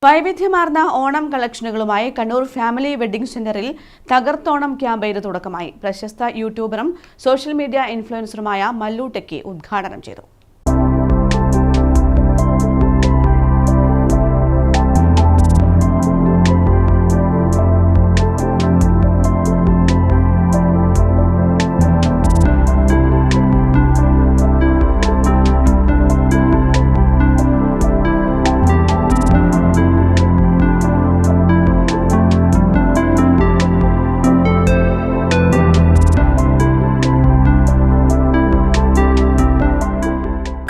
വൈവിധ്യമാർന്ന Onam കളക്ഷനുകളുമായി Kannur family wedding സെന്ററിൽ തകർത്തോണം ക്യാമ്പയിന് തുടക്കമായി. പ്രശസ്ത യൂട്യൂബറും സോഷ്യൽ മീഡിയ ഇൻഫ്ലുവൻസറുമായ മല്ലു ടെക്കി ഉദ്ഘാടനം ചെയ്തു.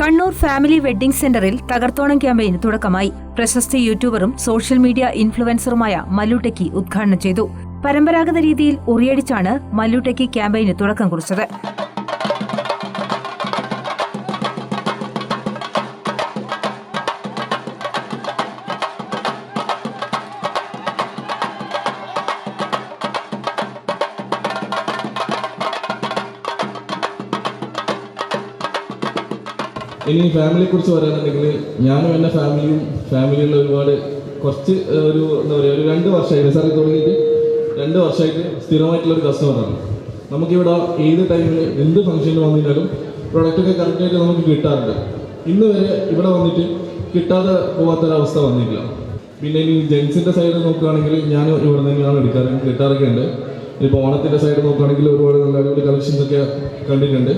കണ്ണൂർ ഫാമിലി വെഡ്ഡിംഗ് സെന്ററിൽ തകർത്തോണം ക്യാമ്പയിന് തുടക്കമായി. പ്രശസ്ത യൂട്യൂബറും സോഷ്യൽ മീഡിയ ഇൻഫ്ലുവൻസറുമായ മല്ലു ടെക്കി ഉദ്ഘാടനം ചെയ്തു. പരമ്പരാഗത രീതിയിൽ ഉറിയടിച്ചാണ് മല്ലു ടെക്കി ക്യാമ്പയിന് തുടക്കം കുറിച്ചത്. ഇനി ഫാമിലിയെ കുറിച്ച് പറയാനുണ്ടെങ്കിൽ ഞാനും എൻ്റെ ഫാമിലിയുള്ള ഒരുപാട് കുറച്ച് ഒരു എന്താ പറയുക ഒരു 2 വർഷമായിട്ട് സാറി തുടങ്ങിയിട്ട് 2 വർഷമായിട്ട് സ്ഥിരമായിട്ടുള്ളൊരു കസ്റ്റമറാണ്. നമുക്കിവിടെ ഏത് ടൈമിൽ എന്ത് ഫംഗ്ഷനിൽ വന്നിട്ടാലും പ്രൊഡക്റ്റൊക്കെ കറക്റ്റായിട്ട് നമുക്ക് കിട്ടാറുണ്ട്. ഇന്ന് വരെ ഇവിടെ വന്നിട്ട് കിട്ടാതെ പോകാത്തൊരവസ്ഥ വന്നിട്ടില്ല. പിന്നെ ഇനി ജെൻസിൻ്റെ സൈഡ് നോക്കുകയാണെങ്കിൽ ഞാൻ ഇവിടെ തന്നെയാണ് കിട്ടാറൊക്കെ ഉണ്ട്. ഇപ്പോൾ ഓണത്തിൻ്റെ സൈഡ് നോക്കുകയാണെങ്കിൽ ഒരുപാട് നല്ല അടിപൊളി കളക്ഷൻസൊക്കെ കണ്ടിട്ടുണ്ട്.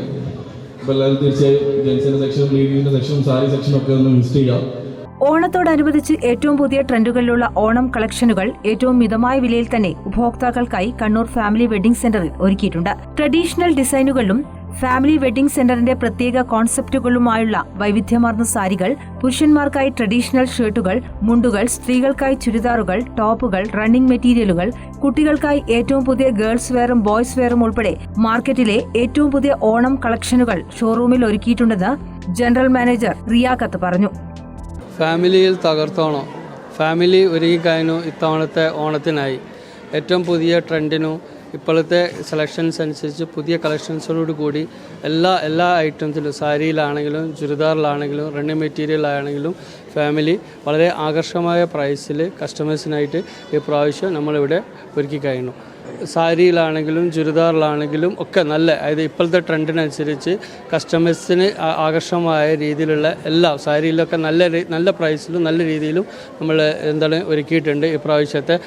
അപ്പോൾ എല്ലാവരും തീർച്ചയായും ജെൻസിൻ്റെ സെക്ഷനും ലേഡീസിൻ്റെ സെക്ഷനും സാരി സെക്ഷനും ഒക്കെ ഒന്ന് വിസിറ്റ് ചെയ്യാം. ഓണത്തോടനുബന്ധിച്ച് ഏറ്റവും പുതിയ ട്രെൻഡുകളിലുള്ള ഓണം കളക്ഷനുകൾ ഏറ്റവും മിതമായ വിലയിൽ തന്നെ ഉപഭോക്താക്കൾക്കായി കണ്ണൂർ ഫാമിലി വെഡ്ഡിംഗ് സെന്ററിൽ ഒരുക്കിയിട്ടുണ്ട്. ട്രഡീഷണൽ ഡിസൈനുകളിലും ഫാമിലി വെഡ്ഡിംഗ് സെന്ററിന്റെ പ്രത്യേക കോൺസെപ്റ്റുകളുമായുള്ള വൈവിധ്യമാർന്ന സാരികൾ, പുരുഷന്മാർക്കായി ട്രഡീഷണൽ ഷർട്ടുകൾ, മുണ്ടുകൾ, സ്ത്രീകൾക്കായി ചുരിദാറുകൾ, ടോപ്പുകൾ, റണ്ണിംഗ് മെറ്റീരിയലുകൾ, കുട്ടികൾക്കായി ഏറ്റവും പുതിയ ഗേൾസ് വെയറും ബോയ്സ് വെയറും ഉൾപ്പെടെ മാർക്കറ്റിലെ ഏറ്റവും പുതിയ ഓണം കളക്ഷനുകൾ ഷോറൂമിൽ ഒരുക്കിയിട്ടുണ്ടെന്ന് ജനറൽ മാനേജർ റിയാഖത്ത് പറഞ്ഞു. ഫാമിലിയിൽ തകർത്തോണം. ഫാമിലി ഒരുങ്ങിക്കഴിഞ്ഞു. ഇത്തവണത്തെ ഓണത്തിനായി ഏറ്റവും പുതിയ ട്രെൻഡിനും ഇപ്പോഴത്തെ സെലക്ഷൻസ് അനുസരിച്ച് പുതിയ കളക്ഷൻസോട് കൂടി എല്ലാ ഐറ്റംസിലും സാരിയിലാണെങ്കിലും ചുരിദാറിലാണെങ്കിലും റണ്ണിങ് മെറ്റീരിയലാണെങ്കിലും ഫാമിലി വളരെ ആകർഷകമായ പ്രൈസിൽ കസ്റ്റമേഴ്സിനായിട്ട് ഈ പ്രാവശ്യം നമ്മളിവിടെ ഒരുക്കി കഴിഞ്ഞു. സാരിയിലാണെങ്കിലും ചുരിദാറിലാണെങ്കിലും ഒക്കെ അതായത് ഇപ്പോഴത്തെ ട്രെൻഡിനനുസരിച്ച് കസ്റ്റമേഴ്സിന് ആകർഷകമായ രീതിയിലുള്ള എല്ലാ സാരിയിലൊക്കെ നല്ല പ്രൈസിലും നല്ല രീതിയിലും നമ്മൾ ഒരുക്കിയിട്ടുണ്ട്. ഈ പ്രാവശ്യത്തെ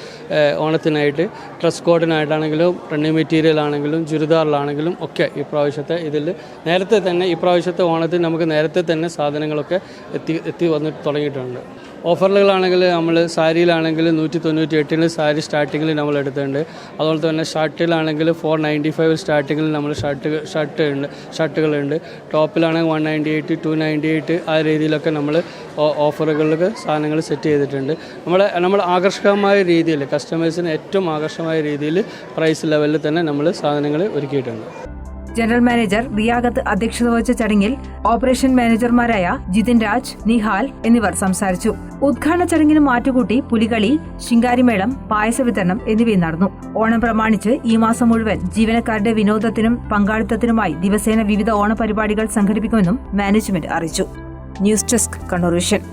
ഓണത്തിനായിട്ട് ഡ്രസ് കോഡിനായിട്ടാണെങ്കിലും റണ്ണിങ് മെറ്റീരിയൽ ആണെങ്കിലും ചുരിദാറിലാണെങ്കിലും ഒക്കെ ഈ പ്രാവശ്യത്തെ ഇതിൽ നേരത്തെ തന്നെ ഈ പ്രാവശ്യത്തെ ഓണത്തിന് നമുക്ക് നേരത്തെ തന്നെ സാധനങ്ങളൊക്കെ എത്തി വന്ന് തുടങ്ങിയിട്ടുണ്ട്. ഓഫറുകളാണെങ്കിൽ നമ്മൾ സാരിയിലാണെങ്കിൽ 198 സാരി സ്റ്റാർട്ടിങ്ങിൽ നമ്മൾ എടുത്തിട്ടുണ്ട്. അതുപോലെ തന്നെ ഷർട്ടിലാണെങ്കിൽ 495 സ്റ്റാർട്ടിങ്ങിൽ നമ്മൾ ഷർട്ടുകളുണ്ട്. ടോപ്പിലാണെങ്കിൽ 198, 298 ആ രീതിയിലൊക്കെ നമ്മൾ ഓഫറുകളിലൊക്കെ സാധനങ്ങൾ സെറ്റ് ചെയ്തിട്ടുണ്ട്. നമ്മൾ ആകർഷകമായ രീതിയിൽ കസ്റ്റമേഴ്സിന് ഏറ്റവും ആകർഷകമായ രീതിയിൽ പ്രൈസ് ലെവലിൽ തന്നെ നമ്മൾ സാധനങ്ങൾ ഒരുക്കിയിട്ടുണ്ട്. ജനറൽ മാനേജർ റിയാഖത്ത് അധ്യക്ഷത വഹിച്ച ചടങ്ങിൽ ഓപ്പറേഷൻ മാനേജർമാരായ ജിതിൻ രാജ്, നിഹാൽ എന്നിവർ സംസാരിച്ചു. ഉദ്ഘാടന ചടങ്ങിന് മാറ്റുകൂട്ടി പുലികളി, ശിങ്കാരിമേളം, പായസ വിതരണം എന്നിവയും നടന്നു. ഓണം പ്രമാണിച്ച് ഈ മാസം മുഴുവൻ ജീവനക്കാരുടെ വിനോദത്തിനും പങ്കാളിത്തത്തിനുമായി ദിവസേന വിവിധ ഓണ പരിപാടികൾ സംഘടിപ്പിക്കുമെന്നും മാനേജ്മെന്റ് അറിയിച്ചു. News desk, Kannur vision.